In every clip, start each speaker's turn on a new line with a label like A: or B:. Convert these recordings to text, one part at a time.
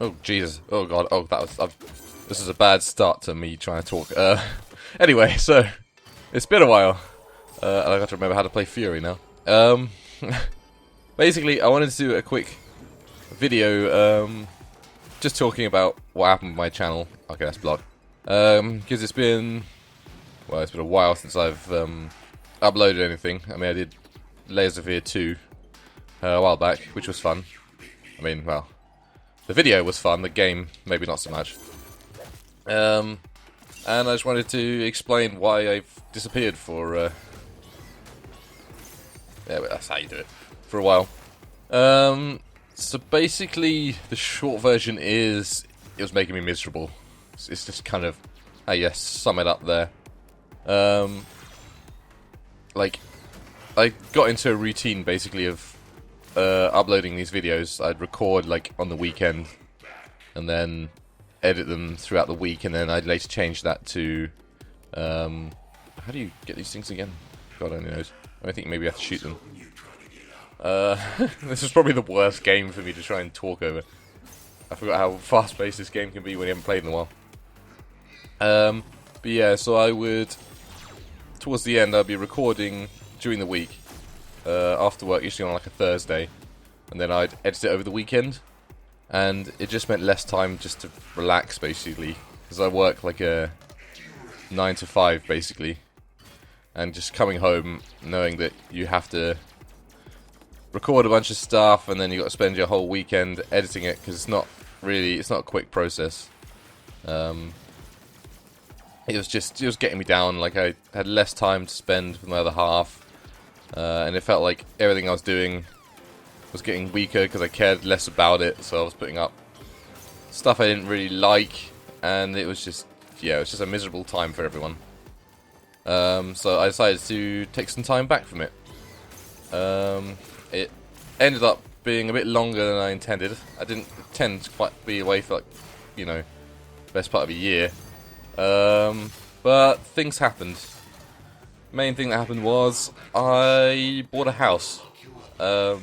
A: Oh Jesus! Oh God! Oh, that was. This is a bad start to me trying to talk. Anyway, so it's been a while. And I got to remember how to play Furi now. Basically, I wanted to do a quick video, just talking about what happened with my channel. Okay, that's blood. Because it's been a while since I've uploaded anything. I mean, I did Layers of Fear 2 a while back, which was fun. I mean, well, the video was fun, the game maybe not so much. And I just wanted to explain why I've disappeared for yeah, that's how you do it, for a while. So basically, the short version is, it was making me miserable. It's just kind of how you sum it up there. Like, I got into a routine, basically, of uploading these videos. I'd record, like, on the weekend, and then edit them throughout the week, and then I'd later change that to, how do you get these things again? God only knows. I think maybe I have to shoot them. This is probably the worst game for me to try and talk over. I forgot how fast-paced this game can be when you haven't played in a while. But yeah, so I would, towards the end, I'd be recording during the week, after work, usually on like a Thursday, and then I'd edit it over the weekend, and it just meant less time just to relax, basically, because I work like a 9 to 5, basically. And just coming home, knowing that you have to record a bunch of stuff, and then you got to spend your whole weekend editing it, because it's not a quick process. It was getting me down. Like, I had less time to spend with my other half, and it felt like everything I was doing was getting weaker because I cared less about it. So I was putting up stuff I didn't really like, and it was just, yeah, it was just a miserable time for everyone. So I decided to take some time back from it. It ended up being a bit longer than I intended. I didn't intend to quite be away for, like, you know, best part of a year. But things happened. Main thing that happened was I bought a house. I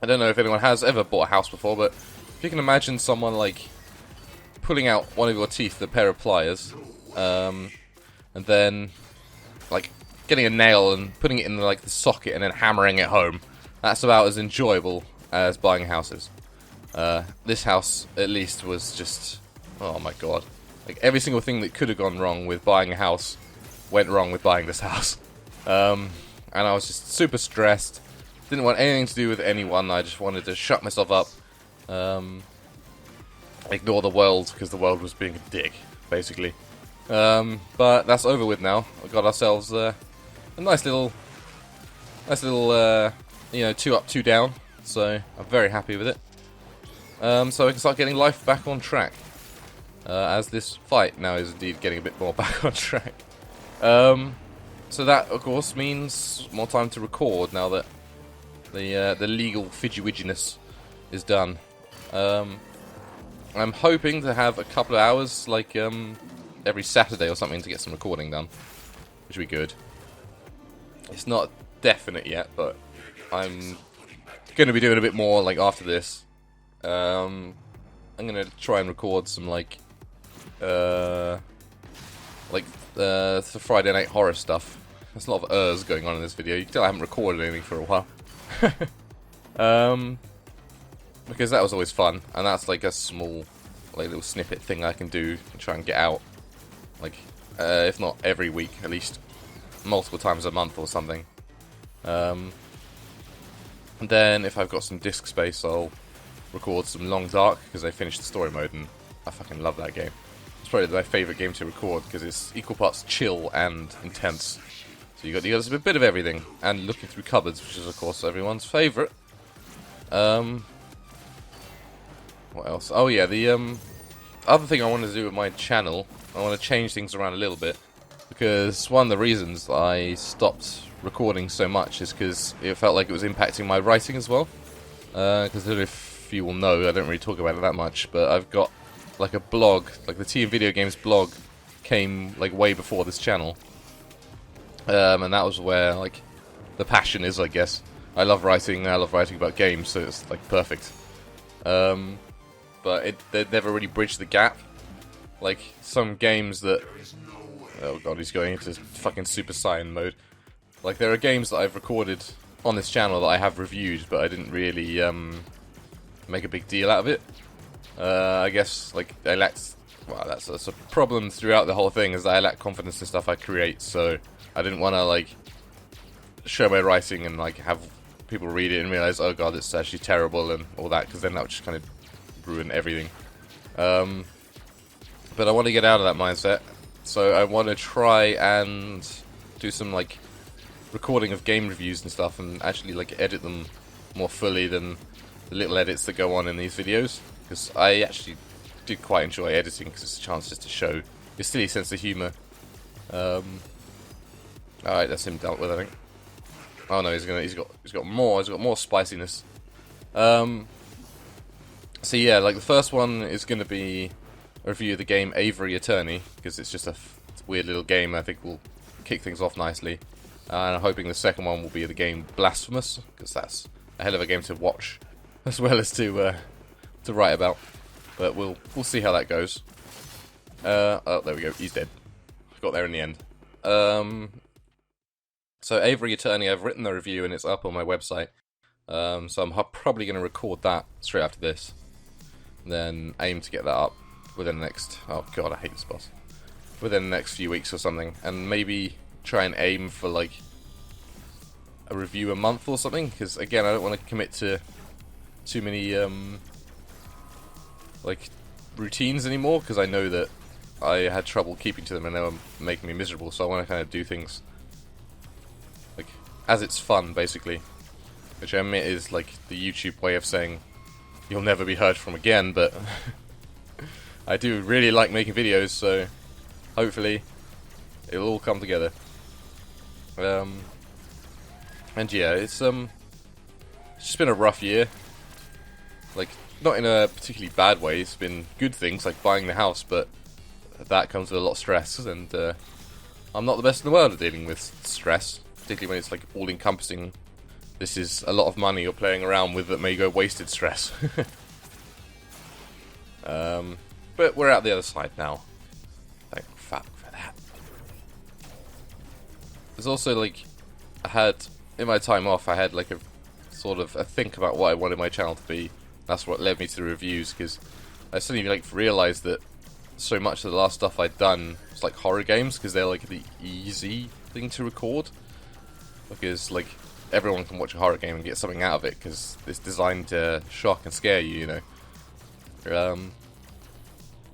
A: don't know if anyone has ever bought a house before, but if you can imagine someone, like, pulling out one of your teeth with a pair of pliers, and then, like, getting a nail and putting it in, like, the socket and then hammering it home. That's about as enjoyable as buying houses. This house, at least, was just, oh my god. Like, every single thing that could have gone wrong with buying a house went wrong with buying this house. And I was just super stressed. Didn't want anything to do with anyone. I just wanted to shut myself up. Ignore the world, because the world was being a dick, basically. But that's over with now. We got ourselves a nice little, you know, 2 up, 2 down. So I'm very happy with it. So we can start getting life back on track. As this fight now is indeed getting a bit more back on track. So that, of course, means more time to record now that the legal fidgy-widginess is done. I'm hoping to have a couple of hours, like, every Saturday or something to get some recording done, which would be good. It's not definite yet, but I'm going to be doing a bit more, like, after this. I'm going to try and record some, like, the Friday night horror stuff. There's a lot of going on in this video. You can tell I haven't recorded anything for a while. Because that was always fun, and that's like a small, like, little snippet thing I can do and try and get out. Like, if not every week, at least multiple times a month or something. And then if I've got some disk space, I'll record some Long Dark, because I finished the story mode and I fucking love that game. It's probably my favourite game to record because it's equal parts chill and intense. So you got a bit of everything, and looking through cupboards, which is of course everyone's favourite. What else? Oh yeah, the other thing I want to do with my channel, I want to change things around a little bit, because one of the reasons I stopped recording so much is because it felt like it was impacting my writing as well. Because I don't know if you will know, I don't really talk about it that much, but I've got like a blog, like the Tea and Video Games blog came like way before this channel. And that was where, like, the passion is, I guess. I love writing about games, so it's like perfect. but they never really bridged the gap. Like some games that, oh god, he's going into fucking Super Saiyan mode. Like there are games that I've recorded on this channel that I have reviewed, but I didn't really make a big deal out of it. I guess like they lacked. Well, that's a problem throughout the whole thing, is that I lack confidence in stuff I create. So I didn't want to like show my writing and like have people read it and realize, oh god, it's actually terrible and all that, because then that would just kind of ruin everything. But I want to get out of that mindset, so I want to try and do some like recording of game reviews and stuff, and actually like edit them more fully than the little edits that go on in these videos, because I actually did quite enjoy editing, because it's a chance just to show your silly sense of humour. Alright, that's him dealt with, I think. Oh no, he's got more spiciness. So yeah, like the first one is gonna be a review of the game Avery Attorney, because it's just a weird little game. I think will kick things off nicely. And I'm hoping the second one will be the game Blasphemous, because that's a hell of a game to watch, as well as to write about. But we'll see how that goes. Oh, there we go. He's dead. Got there in the end. So Avery Attorney, I've written the review and it's up on my website. So I'm probably going to record that straight after this. Then aim to get that up within the next... Oh god, I hate this boss. Within the next few weeks or something. And maybe try and aim for like a review a month or something. Because again, I don't want to commit to too many like routines anymore. Because I know that I had trouble keeping to them and they were making me miserable. So I want to kind of do things like as it's fun, basically. Which I admit is like the YouTube way of saying you'll never be heard from again, but I do really like making videos, so hopefully it'll all come together. And yeah, it's just been a rough year. Like, not in a particularly bad way. It's been good things like buying the house, but that comes with a lot of stress, and I'm not the best in the world at dealing with stress, particularly when it's like all-encompassing. This is a lot of money you're playing around with that may go wasted stress. But we're out the other side now. Thank fuck for that. There's also like, in my time off, I had like a sort of a think about what I wanted my channel to be. That's what led me to the reviews, because I suddenly like realised that so much of the last stuff I'd done was like horror games, because they're like the easy thing to record. Because like, everyone can watch a horror game and get something out of it, because it's designed to shock and scare you, you know.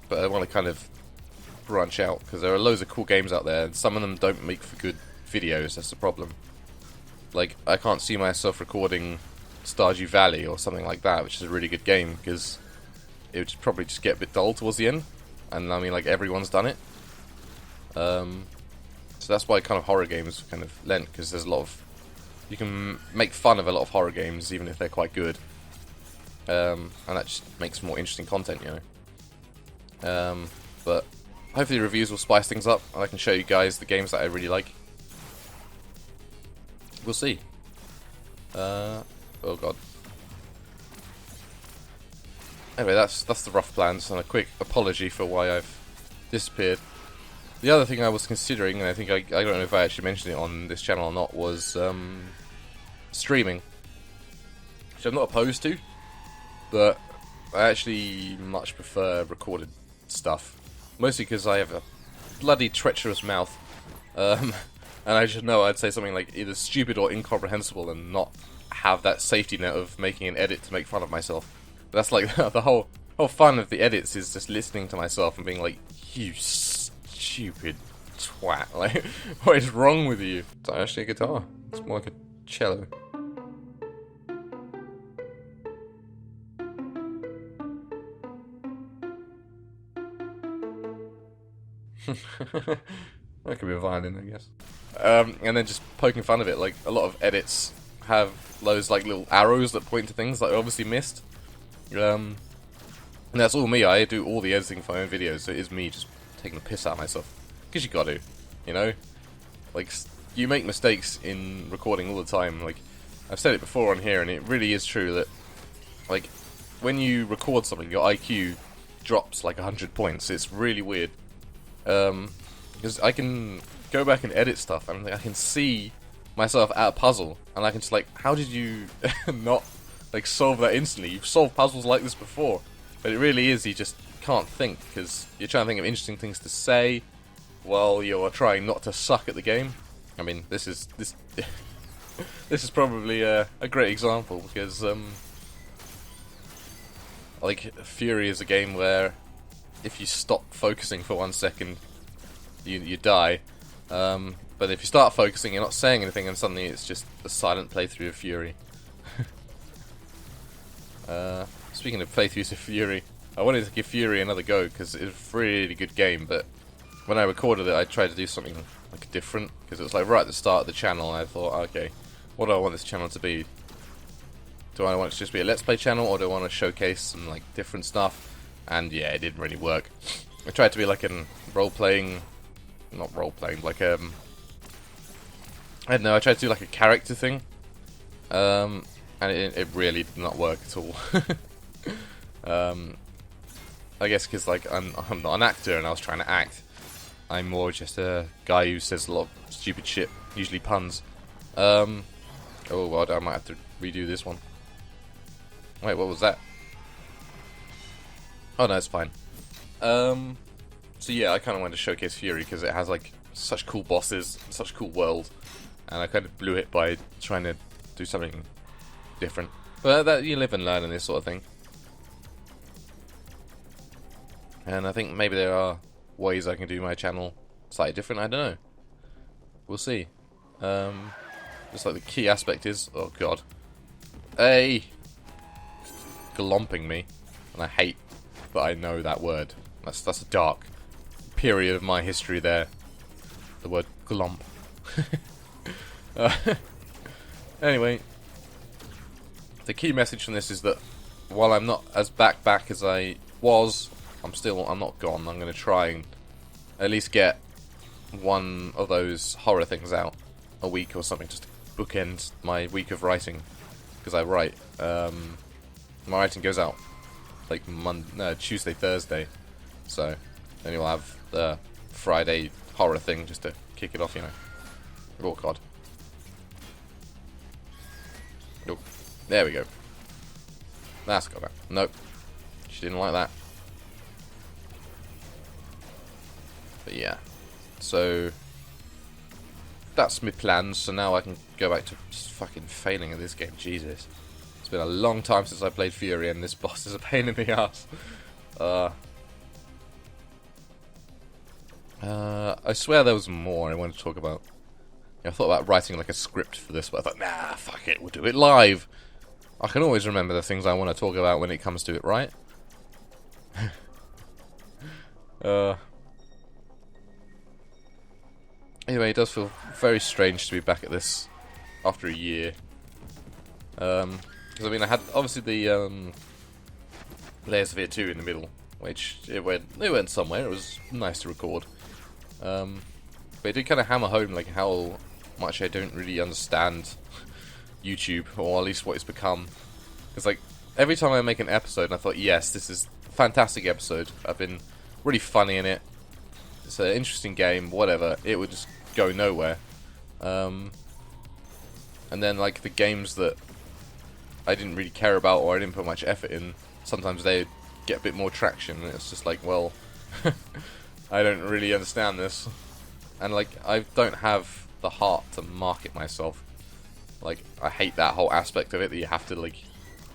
A: But I want to kind of branch out, because there are loads of cool games out there, and some of them don't make for good videos. That's the problem. Like, I can't see myself recording Stardew Valley or something like that, which is a really good game, because it would probably just get a bit dull towards the end. And I mean, like, everyone's done it. So that's why kind of horror games kind of lent, because there's a lot of... You can make fun of a lot of horror games, even if they're quite good. And that just makes more interesting content, you know. But hopefully the reviews will spice things up, and I can show you guys the games that I really like. We'll see. Oh god. Anyway, that's the rough plans, and a quick apology for why I've disappeared. The other thing I was considering, and I think I don't know if I actually mentioned it on this channel or not, was streaming. Which I'm not opposed to, but I actually much prefer recorded stuff. Mostly because I have a bloody treacherous mouth. And I should know I'd say something like either stupid or incomprehensible and not have that safety net of making an edit to make fun of myself. But that's like the whole fun of the edits is just listening to myself and being like, you stupid twat. Like, what is wrong with you? It's not actually a guitar. It's more like a cello. That could be a violin, I guess. And then just poking fun of it. Like, a lot of edits have those like little arrows that point to things that I obviously missed. And that's all me. I do all the editing for my own videos, so it is me just taking the piss out of myself. Because you got to, you know? Like, you make mistakes in recording all the time. Like, I've said it before on here, and it really is true that, like, when you record something, your IQ drops like 100 points. It's really weird. Because I can go back and edit stuff, and I can see myself at a puzzle, and I can just like, how did you not like solve that instantly? You've solved puzzles like this before, but it really is you just can't think because you're trying to think of interesting things to say while you're trying not to suck at the game. I mean, this is this is probably a great example because like Furi is a game where if you stop focusing for 1 second, you die. But if you start focusing, you're not saying anything, and suddenly it's just a silent playthrough of Furi. Speaking of playthroughs of Furi, I wanted to give Furi another go because it's a really good game. But when I recorded it, I tried to do something like different because it was like right at the start of the channel. And I thought, okay, what do I want this channel to be? Do I want it to just be a Let's Play channel, or do I want to showcase some like different stuff? And yeah, it didn't really work. I tried to be like a role-playing, not role-playing, like I don't know, I tried to do like a character thing, and it really did not work at all. I guess because like I'm not an actor and I was trying to act. I'm more just a guy who says a lot of stupid shit, usually puns. Oh well, I might have to redo this one. Wait, what was that? Oh no, it's fine. So yeah, I kind of wanted to showcase Furi because it has like such cool bosses, such a cool world, and I kind of blew it by trying to do something different. But that you live and learn in this sort of thing. And I think maybe there are ways I can do my channel slightly different. I don't know. We'll see. Just like the key aspect is, oh god, glomping me, and I hate that I know that word. That's a dark period of my history there. The word glomp. Anyway, the key message from this is that while I'm not as back as I was, I'm not gone. I'm going to try and at least get one of those horror things out a week or something, just to bookend my week of writing, because I write. My writing goes out like Tuesday, Thursday, so then you'll have the Friday horror thing just to kick it off, you know. Oh god. Oh, there we go. That's got that. Nope. She didn't like that. But yeah. So that's my plans, so now I can go back to just fucking failing at this game. Jesus. It's been a long time since I played Furi, and this boss is a pain in the ass. I swear there was more I wanted to talk about. I thought about writing like a script for this, but I thought, nah, fuck it, we'll do it live. I can always remember the things I want to talk about when it comes to it, right? Anyway, it does feel very strange to be back at this after a year. Because I mean, I had obviously the Layers of Fear 2 in the middle, which it went somewhere. It was nice to record. But it did kind of hammer home like how much I don't really understand YouTube, or at least what it's become. Because like every time I make an episode, and I thought, yes, this is a fantastic episode. I've been really funny in it. It's an interesting game, whatever. It would just go nowhere. And then like the games that I didn't really care about or I didn't put much effort in, sometimes they get a bit more traction, and it's just like, well, I don't really understand this. And like, I don't have the heart to market myself. Like, I hate that whole aspect of it, that you have to like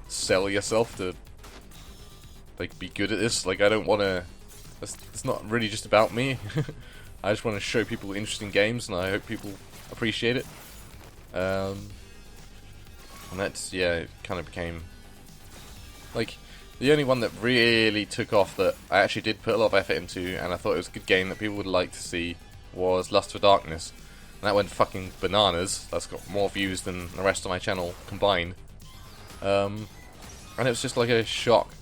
A: sell yourself to like be good at this. Like, I don't want to. It's not really just about me. I just want to show people interesting games, and I hope people appreciate it. And that's, yeah, it kind of became like the only one that really took off that I actually did put a lot of effort into, and I thought it was a good game that people would like to see, was Lust for Darkness. And that went fucking bananas. That's got more views than the rest of my channel combined. And it was just like a shock.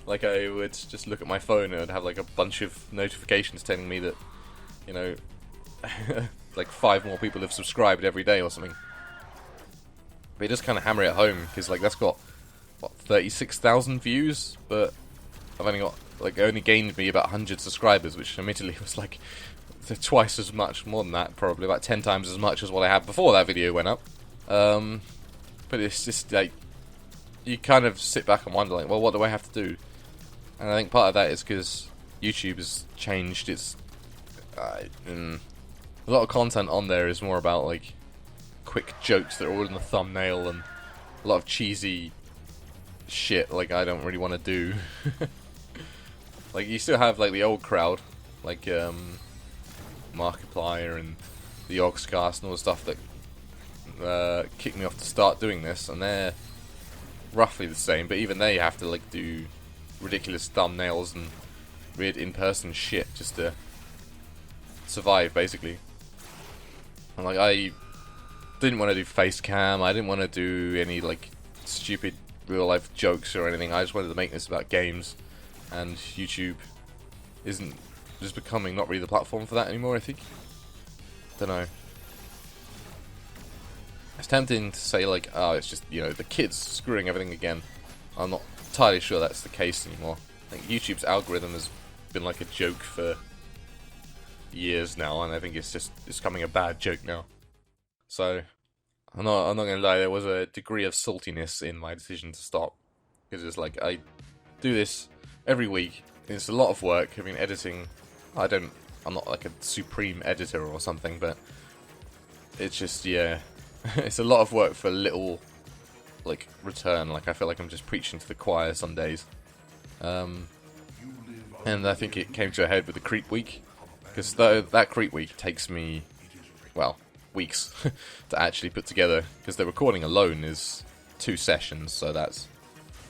A: Like, I would just look at my phone and it would have like a bunch of notifications telling me that, you know, like 5 more people have subscribed every day or something. But it just kind of hammer it home, because like that's got what, 36,000 views, but I've only got, like, only gained me about 100 subscribers, which admittedly was like twice as much, more than that, probably about 10 times as much as what I had before that video went up. But it's just like, you kind of sit back and wonder, like, well, what do I have to do? And I think part of that is because YouTube has changed its a lot of content on there is more about like quick jokes that are all in the thumbnail and a lot of cheesy shit like I don't really want to do. Like, you still have like the old crowd, like Markiplier and the Oxcast and all the stuff that kicked me off to start doing this, and they're roughly the same, but even they have to like do ridiculous thumbnails and weird in-person shit just to survive, basically. And like, I didn't want to do face cam, I didn't want to do any like stupid real life jokes or anything. I just wanted to make this about games, and YouTube isn't just becoming not really the platform for that anymore, I think. Don't know. It's tempting to say like, oh, it's just, you know, the kids screwing everything again. I'm not entirely sure that's the case anymore. I think YouTube's algorithm has been like a joke for years now, and I think it's becoming a bad joke now. So I'm not gonna lie, there was a degree of saltiness in my decision to stop, because it's like, I do this every week. It's a lot of work. I mean, editing, I'm not like a supreme editor or something, but it's just, yeah, it's a lot of work for little like return. Like, I feel like I'm just preaching to the choir some days. And I think it came to a head with the creep week, because that creep week takes me, well, weeks to actually put together, because the recording alone is 2 sessions, so that's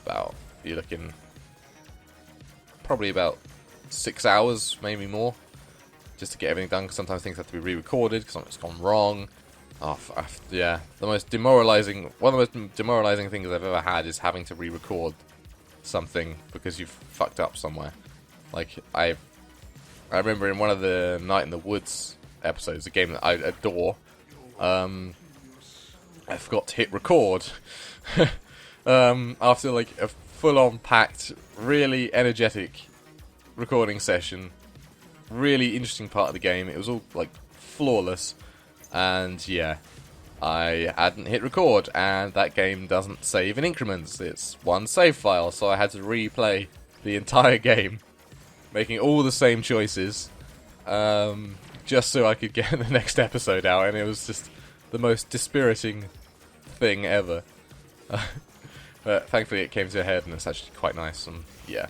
A: about, you're looking probably about 6 hours, maybe more, just to get everything done, because sometimes things have to be re-recorded because something's gone wrong. Yeah, one of the most demoralizing things I've ever had is having to re-record something because you've fucked up somewhere. Like, I remember in one of the Night in the Woods episodes, a game that I adore, I forgot to hit record after like a full-on packed, really energetic recording session, really interesting part of the game. It was all like flawless, and yeah, I hadn't hit record, and that game doesn't save in increments. It's one save file, so I had to replay the entire game, making all the same choices, just so I could get the next episode out, and it was just the most dispiriting thing ever. But thankfully it came to a head, and it's actually quite nice. And yeah,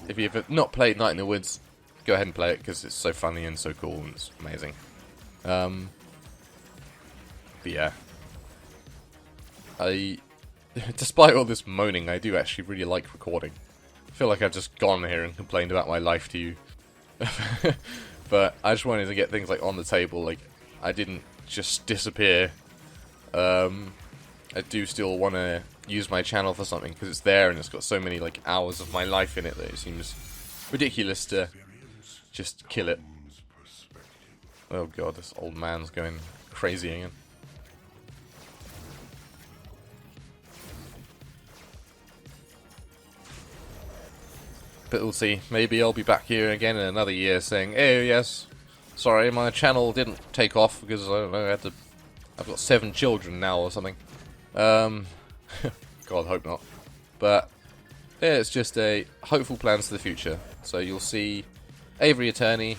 A: if you've not played Night in the Woods, go ahead and play it, because it's so funny and so cool, and it's amazing. But yeah, despite all this moaning, I do actually really like recording. I feel like I've just gone here and complained about my life to you. But I just wanted to get things like on the table. Like, I didn't just disappear. I do still want to use my channel for something, because it's there and it's got so many like hours of my life in it that it seems ridiculous to just kill it. Oh god, this old man's going crazy again. But we'll see. Maybe I'll be back here again in another year saying, "Hey, yes, sorry, my channel didn't take off because I don't know, I've got 7 children now or something." God, hope not. But yeah, it's just a hopeful plans for the future. So you'll see Avery Attorney,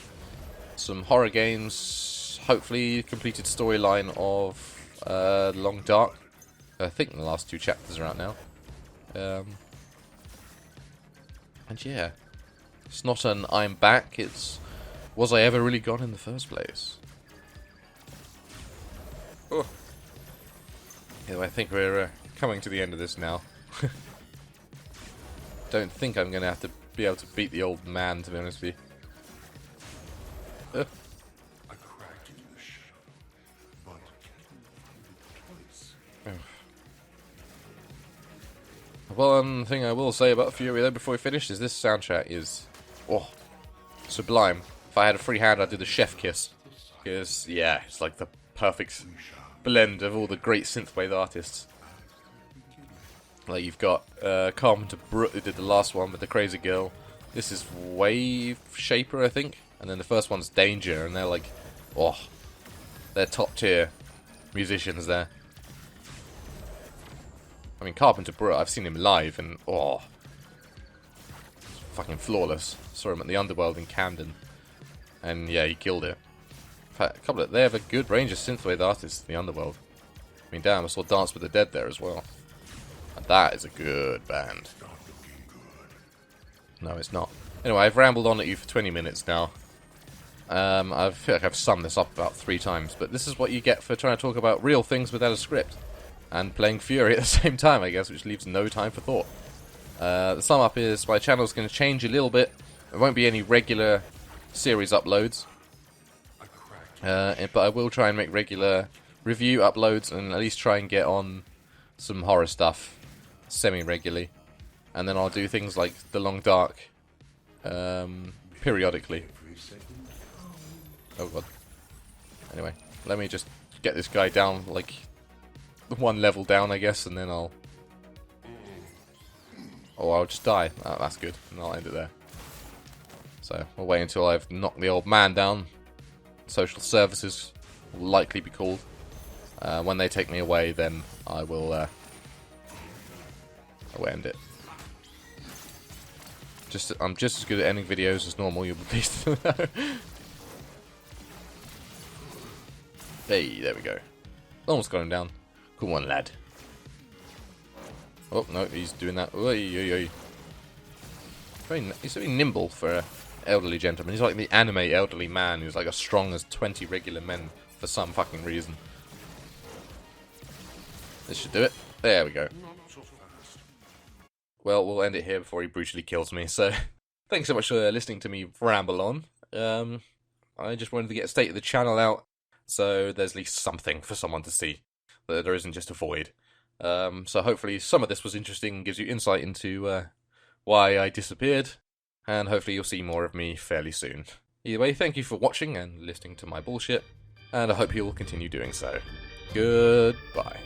A: some horror games, hopefully completed storyline of Long Dark. I think the last 2 chapters are out now. And yeah, it's not an I'm back, it's was I ever really gone in the first place? Oh. Yeah, I think we're coming to the end of this now. Don't think I'm going to have to be able to beat the old man, to be honest with you. One thing I will say about Furi though before we finish is this soundtrack is, oh, sublime. If I had a free hand, I'd do the chef kiss. Because, yeah, it's like the perfect blend of all the great synthwave artists. Like you've got Carpenter Brooke who did the last one with the Crazy Girl. This is Wave Shaper, I think. And then the first one's Danger, and they're like, oh, they're top tier musicians there. I mean, Carpenter Brooke, I've seen him live, and oh, fucking flawless. Saw him at the Underworld in Camden, and yeah, he killed it. In fact, they have a good range of synthwave artists in the Underworld. I mean, damn, I saw Dance with the Dead there as well. And that is a good band. No, it's not. Anyway, I've rambled on at you for 20 minutes now. I feel like I've summed this up about 3 times, but this is what you get for trying to talk about real things without a script. And playing Furi at the same time, I guess, which leaves no time for thought. The sum up is my channel's going to change a little bit. There won't be any regular series uploads. But I will try and make regular review uploads and at least try and get on some horror stuff semi-regularly. And then I'll do things like The Long Dark periodically. Oh god. Anyway, let me just get this guy down, like, 1 level down, I guess, and then I'll... Oh, I'll just die. Oh, that's good. And I'll end it there. So, we'll wait until I've knocked the old man down. Social services will likely be called. When they take me away, then I will end it. I'm just as good at ending videos as normal, you'll be pleased to know. Hey, there we go. Almost got him down. Come on, lad. Oh, no, he's doing that. Oy, oy, oy. He's very nimble for an elderly gentleman. He's like the anime elderly man who's like as strong as 20 regular men for some fucking reason. This should do it. There we go. Well, we'll end it here before he brutally kills me, so thanks so much for listening to me ramble on. I just wanted to get a state of the channel out, so there's at least something for someone to see, that there isn't just a void. So hopefully some of this was interesting and gives you insight into why I disappeared, and hopefully you'll see more of me fairly soon. Either way, thank you for watching and listening to my bullshit, and I hope you will continue doing so. Goodbye.